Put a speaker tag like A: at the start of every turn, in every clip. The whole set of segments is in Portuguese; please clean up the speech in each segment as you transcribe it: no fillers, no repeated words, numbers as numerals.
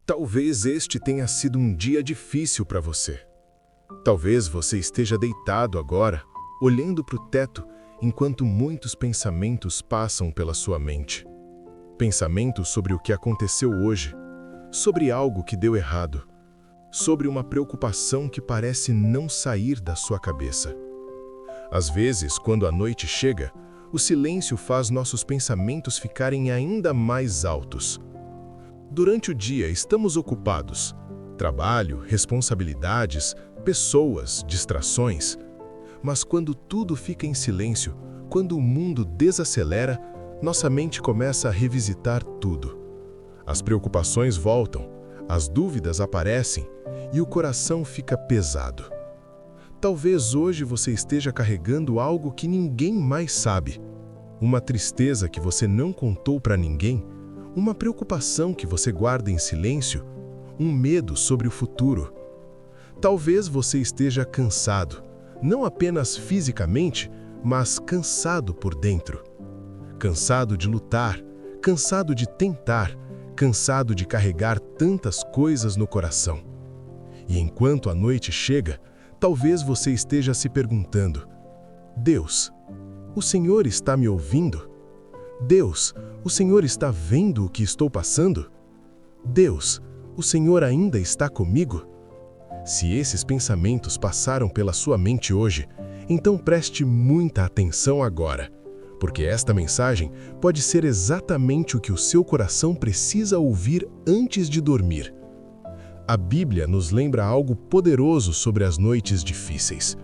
A: Talvez este tenha sido um dia difícil para você. Talvez você esteja deitado agora, olhando para o teto, enquanto muitos pensamentos passam pela sua mente. Pensamentos sobre o que aconteceu hoje, sobre algo que deu errado, sobre uma preocupação que parece não sair da sua cabeça. Às vezes, quando a noite chega, o silêncio faz nossos pensamentos ficarem ainda mais altos. Durante o dia, estamos ocupados. Trabalho, responsabilidades, pessoas, distrações. Mas quando tudo fica em silêncio, quando o mundo desacelera, nossa mente começa a revisitar tudo. As preocupações voltam, as dúvidas aparecem e o coração fica pesado. Talvez hoje você esteja carregando algo que ninguém mais sabe. Uma tristeza que você não contou para ninguém, uma preocupação que você guarda em silêncio, um medo sobre o futuro. Talvez você esteja cansado, não apenas fisicamente, mas cansado por dentro. Cansado de lutar, cansado de tentar, cansado de carregar tantas coisas no coração. E enquanto a noite chega, talvez você esteja se perguntando: Deus, o Senhor está me ouvindo? Deus, o Senhor está vendo o que estou passando? Deus, o Senhor ainda está comigo? Se esses pensamentos passaram pela sua mente hoje, então preste muita atenção agora, porque esta mensagem pode ser exatamente o que o seu coração precisa ouvir antes de dormir. A Bíblia nos lembra algo poderoso sobre as noites difíceis.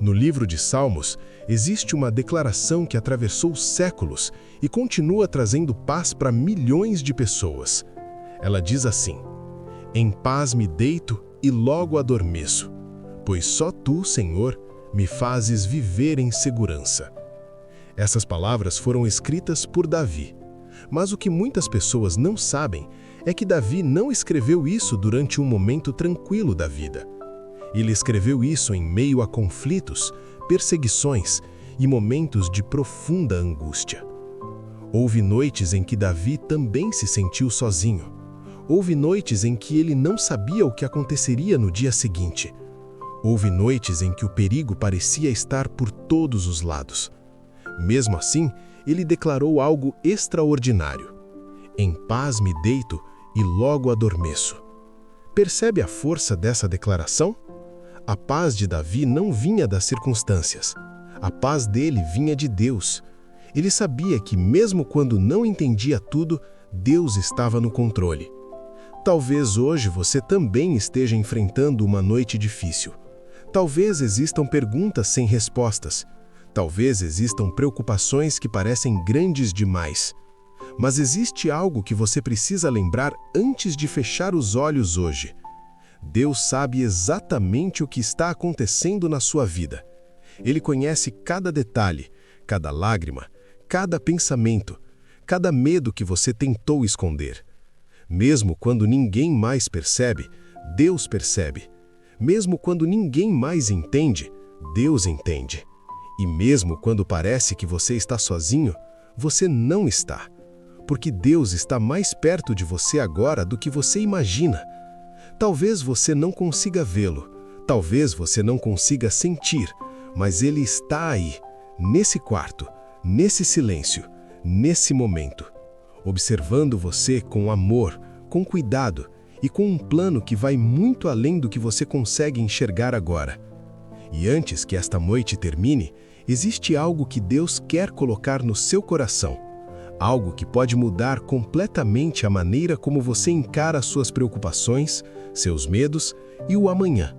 A: No livro de Salmos, existe uma declaração que atravessou séculos e continua trazendo paz para milhões de pessoas. Ela diz assim: Em paz me deito e logo adormeço, pois só tu, Senhor, me fazes viver em segurança. Essas palavras foram escritas por Davi, mas o que muitas pessoas não sabem é que Davi não escreveu isso durante um momento tranquilo da vida. Ele escreveu isso em meio a conflitos, perseguições e momentos de profunda angústia. Houve noites em que Davi também se sentiu sozinho. Houve noites em que ele não sabia o que aconteceria no dia seguinte. Houve noites em que o perigo parecia estar por todos os lados. Mesmo assim, ele declarou algo extraordinário: Em paz me deito e logo adormeço. Percebe a força dessa declaração? A paz de Davi não vinha das circunstâncias. A paz dele vinha de Deus. Ele sabia que, mesmo quando não entendia tudo, Deus estava no controle. Talvez hoje você também esteja enfrentando uma noite difícil. Talvez existam perguntas sem respostas. Talvez existam preocupações que parecem grandes demais. Mas existe algo que você precisa lembrar antes de fechar os olhos hoje. Deus sabe exatamente o que está acontecendo na sua vida. Ele conhece cada detalhe, cada lágrima, cada pensamento, cada medo que você tentou esconder. Mesmo quando ninguém mais percebe, Deus percebe. Mesmo quando ninguém mais entende, Deus entende. E mesmo quando parece que você está sozinho, você não está. Porque Deus está mais perto de você agora do que você imagina. Talvez você não consiga vê-lo, talvez você não consiga sentir, mas Ele está aí, nesse quarto, nesse silêncio, nesse momento, observando você com amor, com cuidado e com um plano que vai muito além do que você consegue enxergar agora. E antes que esta noite termine, existe algo que Deus quer colocar no seu coração. Algo que pode mudar completamente a maneira como você encara suas preocupações, seus medos e o amanhã.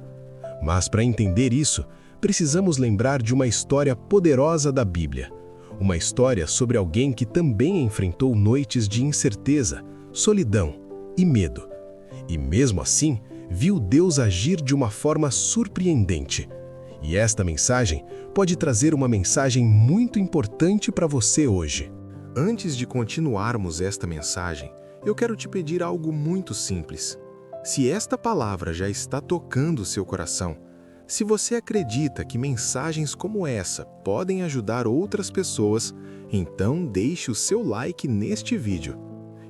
A: Mas para entender isso, precisamos lembrar de uma história poderosa da Bíblia. Uma história sobre alguém que também enfrentou noites de incerteza, solidão e medo. E mesmo assim, viu Deus agir de uma forma surpreendente. E esta mensagem pode trazer uma mensagem muito importante para você hoje. Antes de continuarmos esta mensagem, eu quero te pedir algo muito simples. Se esta palavra já está tocando o seu coração, se você acredita que mensagens como essa podem ajudar outras pessoas, então deixe o seu like neste vídeo.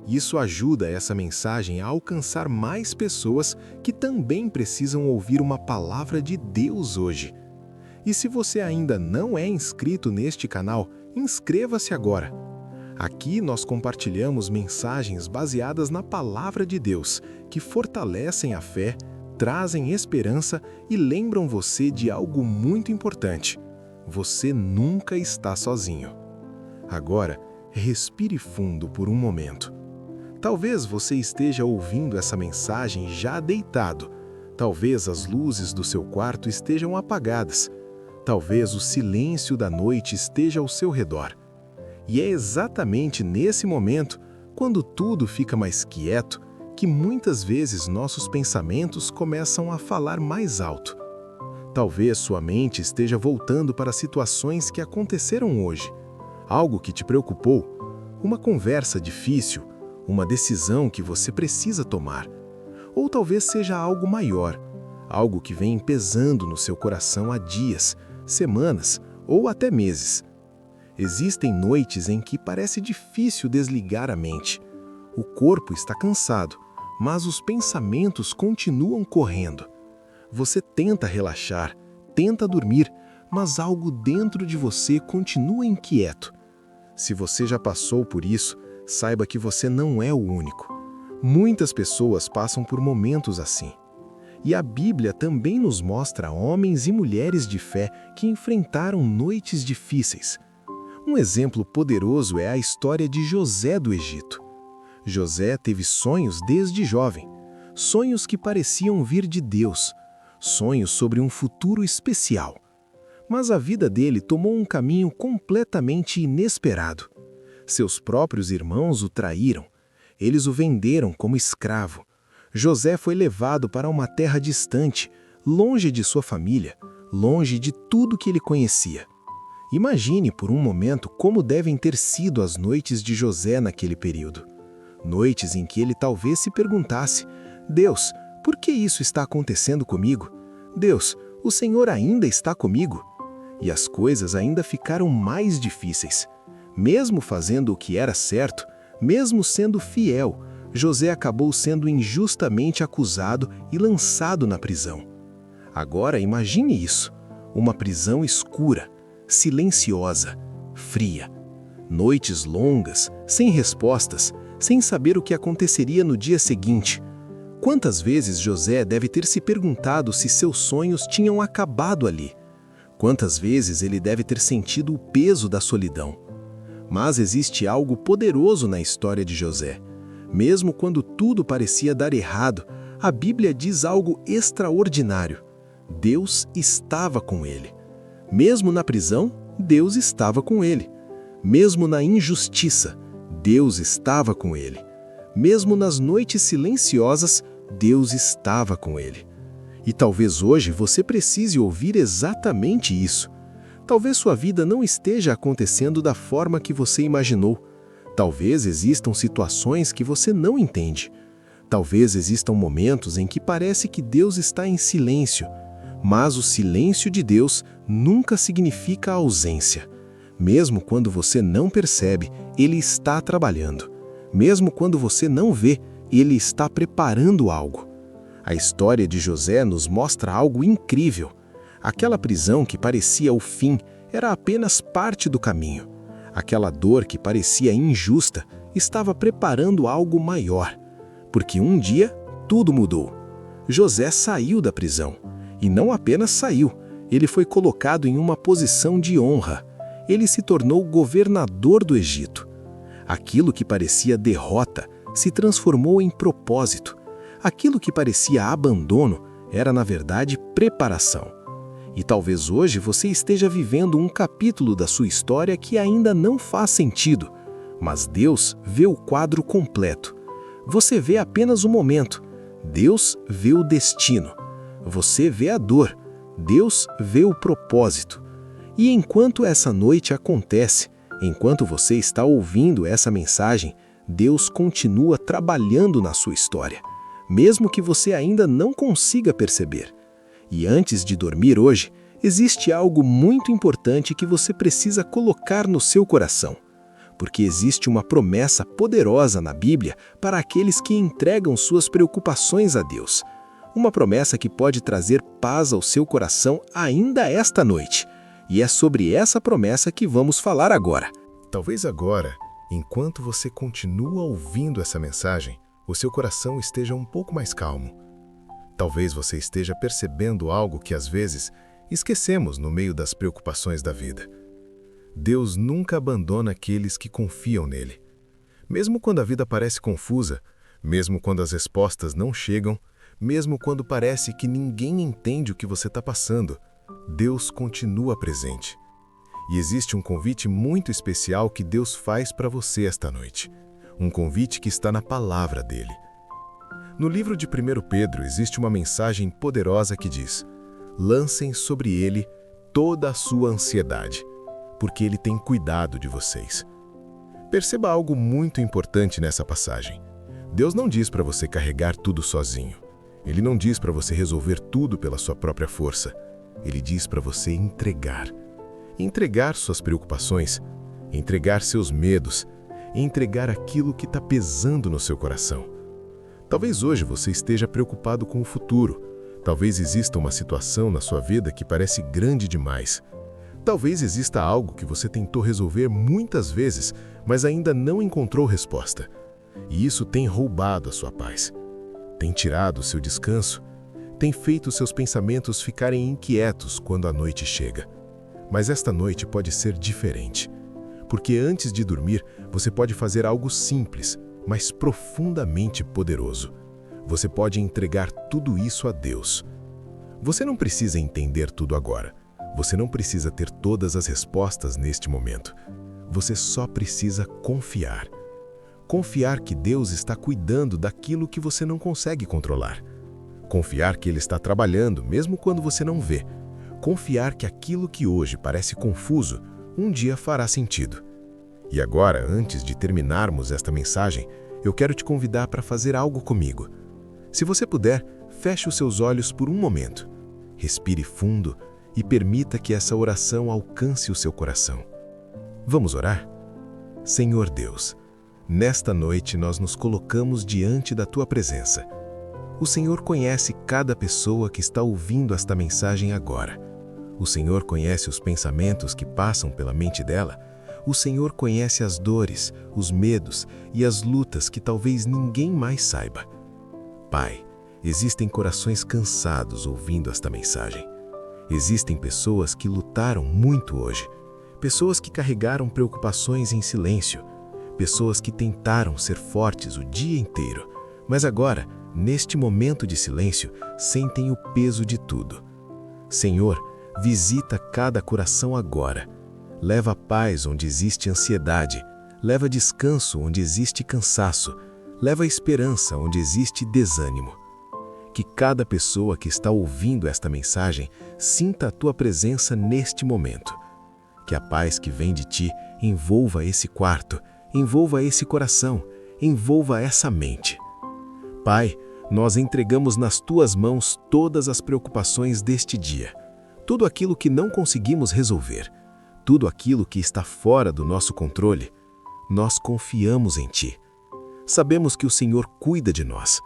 A: Isso ajuda essa mensagem a alcançar mais pessoas que também precisam ouvir uma palavra de Deus hoje. E se você ainda não é inscrito neste canal, inscreva-se agora. Aqui nós compartilhamos mensagens baseadas na palavra de Deus, que fortalecem a fé, trazem esperança e lembram você de algo muito importante. Você nunca está sozinho. Agora, respire fundo por um momento. Talvez você esteja ouvindo essa mensagem já deitado. Talvez as luzes do seu quarto estejam apagadas. Talvez o silêncio da noite esteja ao seu redor. E é exatamente nesse momento, quando tudo fica mais quieto, que muitas vezes nossos pensamentos começam a falar mais alto. Talvez sua mente esteja voltando para situações que aconteceram hoje. Algo que te preocupou, uma conversa difícil, uma decisão que você precisa tomar. Ou talvez seja algo maior, algo que vem pesando no seu coração há dias, semanas ou até meses. Existem noites em que parece difícil desligar a mente. O corpo está cansado, mas os pensamentos continuam correndo. Você tenta relaxar, tenta dormir, mas algo dentro de você continua inquieto. Se você já passou por isso, saiba que você não é o único. Muitas pessoas passam por momentos assim. E a Bíblia também nos mostra homens e mulheres de fé que enfrentaram noites difíceis. Um exemplo poderoso é a história de José do Egito. José teve sonhos desde jovem, sonhos que pareciam vir de Deus, sonhos sobre um futuro especial. Mas a vida dele tomou um caminho completamente inesperado. Seus próprios irmãos o traíram. Eles o venderam como escravo. José foi levado para uma terra distante, longe de sua família, longe de tudo que ele conhecia. Imagine por um momento como devem ter sido as noites de José naquele período. Noites em que ele talvez se perguntasse: Deus, por que isso está acontecendo comigo? Deus, o Senhor ainda está comigo? E as coisas ainda ficaram mais difíceis. Mesmo fazendo o que era certo, mesmo sendo fiel, José acabou sendo injustamente acusado e lançado na prisão. Agora imagine isso, uma prisão escura, silenciosa, fria. Noites longas, sem respostas, sem saber o que aconteceria no dia seguinte. Quantas vezes José deve ter se perguntado se seus sonhos tinham acabado ali? Quantas vezes ele deve ter sentido o peso da solidão? Mas existe algo poderoso na história de José. Mesmo quando tudo parecia dar errado, a Bíblia diz algo extraordinário. Deus estava com ele. Mesmo na prisão, Deus estava com ele. Mesmo na injustiça, Deus estava com ele. Mesmo nas noites silenciosas, Deus estava com ele. E talvez hoje você precise ouvir exatamente isso. Talvez sua vida não esteja acontecendo da forma que você imaginou. Talvez existam situações que você não entende. Talvez existam momentos em que parece que Deus está em silêncio. Mas o silêncio de Deus nunca significa ausência. Mesmo quando você não percebe, Ele está trabalhando. Mesmo quando você não vê, Ele está preparando algo. A história de José nos mostra algo incrível. Aquela prisão que parecia o fim era apenas parte do caminho. Aquela dor que parecia injusta estava preparando algo maior. Porque um dia, tudo mudou. José saiu da prisão. E não apenas saiu, ele foi colocado em uma posição de honra. Ele se tornou governador do Egito. Aquilo que parecia derrota se transformou em propósito. Aquilo que parecia abandono era, na verdade, preparação. E talvez hoje você esteja vivendo um capítulo da sua história que ainda não faz sentido, mas Deus vê o quadro completo. Você vê apenas o momento, Deus vê o destino. Você vê a dor, Deus vê o propósito. E enquanto essa noite acontece, enquanto você está ouvindo essa mensagem, Deus continua trabalhando na sua história, mesmo que você ainda não consiga perceber. E antes de dormir hoje, existe algo muito importante que você precisa colocar no seu coração.
B: porque existe uma promessa poderosa na Bíblia para aqueles que entregam suas preocupações a Deus. Uma promessa que pode trazer paz ao seu coração ainda esta noite. E é sobre essa promessa que vamos falar agora.
A: Talvez agora, enquanto você continua ouvindo essa mensagem, o seu coração esteja um pouco mais calmo. Talvez você esteja percebendo algo que às vezes esquecemos no meio das preocupações da vida. Deus nunca abandona aqueles que confiam nele. Mesmo quando a vida parece confusa, mesmo quando as respostas não chegam, mesmo quando parece que ninguém entende o que você está passando, Deus continua presente. E existe um convite muito especial que Deus faz para você esta noite. Um convite que está na palavra dele. No livro de 1 Pedro existe uma mensagem poderosa que diz: lancem sobre ele toda a sua ansiedade, porque ele tem cuidado de vocês. Perceba algo muito importante nessa passagem. Deus não diz para você carregar tudo sozinho. Ele não diz para você resolver tudo pela sua própria força. Ele diz para você entregar. Entregar suas preocupações, entregar seus medos, entregar aquilo que está pesando no seu coração. Talvez hoje você esteja preocupado com o futuro. Talvez exista uma situação na sua vida que parece grande demais. Talvez exista algo que você tentou resolver muitas vezes, mas ainda não encontrou resposta. E isso tem roubado a sua paz. Tem tirado o seu descanso, tem feito seus pensamentos ficarem inquietos quando a noite chega. Mas esta noite pode ser diferente, porque antes de dormir, você pode fazer algo simples, mas profundamente poderoso. Você pode entregar tudo isso a Deus. Você não precisa entender tudo agora. Você não precisa ter todas as respostas neste momento. Você só precisa confiar. Confiar que Deus está cuidando daquilo que você não consegue controlar. Confiar que Ele está trabalhando mesmo quando você não vê. Confiar que aquilo que hoje parece confuso, um dia fará sentido. E agora, antes de terminarmos esta mensagem, eu quero te convidar para fazer algo comigo. Se você puder, feche os seus olhos por um momento. Respire fundo e permita que essa oração alcance o seu coração. Vamos orar? Senhor Deus, nesta noite nós nos colocamos diante da Tua presença. O Senhor conhece cada pessoa que está ouvindo esta mensagem agora. O Senhor conhece os pensamentos que passam pela mente dela. O Senhor conhece as dores, os medos e as lutas que talvez ninguém mais saiba. Pai, existem corações cansados ouvindo esta mensagem. Existem pessoas que lutaram muito hoje. Pessoas que carregaram preocupações em silêncio. Pessoas que tentaram ser fortes o dia inteiro, mas agora, neste momento de silêncio, sentem o peso de tudo. Senhor, visita cada coração agora. Leva paz onde existe ansiedade. Leva descanso onde existe cansaço. Leva esperança onde existe desânimo. Que cada pessoa que está ouvindo esta mensagem sinta a Tua presença neste momento. Que a paz que vem de Ti envolva esse quarto, envolva esse coração, envolva essa mente. Pai, nós entregamos nas Tuas mãos todas as preocupações deste dia, tudo aquilo que não conseguimos resolver, tudo aquilo que está fora do nosso controle. Nós confiamos em Ti. Sabemos que o Senhor cuida de nós.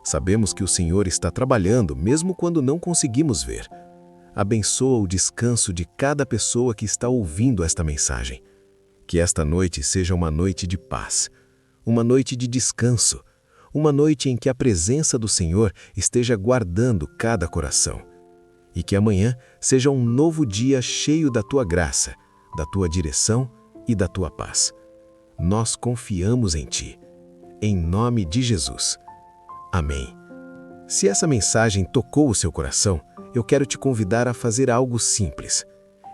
A: Sabemos que o Senhor está trabalhando mesmo quando não conseguimos ver. Abençoa o descanso de cada pessoa que está ouvindo esta mensagem. Que esta noite seja uma noite de paz, uma noite de descanso, uma noite em que a presença do Senhor esteja guardando cada coração. E que amanhã seja um novo dia cheio da Tua graça, da Tua direção e da Tua paz. Nós confiamos em Ti. Em nome de Jesus. Amém. Se essa mensagem tocou o seu coração, eu quero te convidar a fazer algo simples.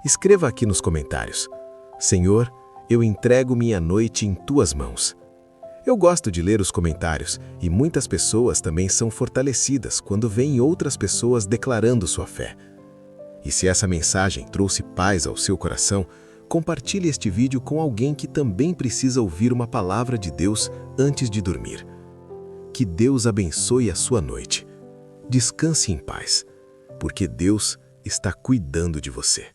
A: Escreva aqui nos comentários: Senhor, eu entrego minha noite em Tuas mãos. Eu gosto de ler os comentários e muitas pessoas também são fortalecidas quando veem outras pessoas declarando sua fé. E se essa mensagem trouxe paz ao seu coração, compartilhe este vídeo com alguém que também precisa ouvir uma palavra de Deus antes de dormir. Que Deus abençoe a sua noite. Descanse em paz, porque Deus está cuidando de você.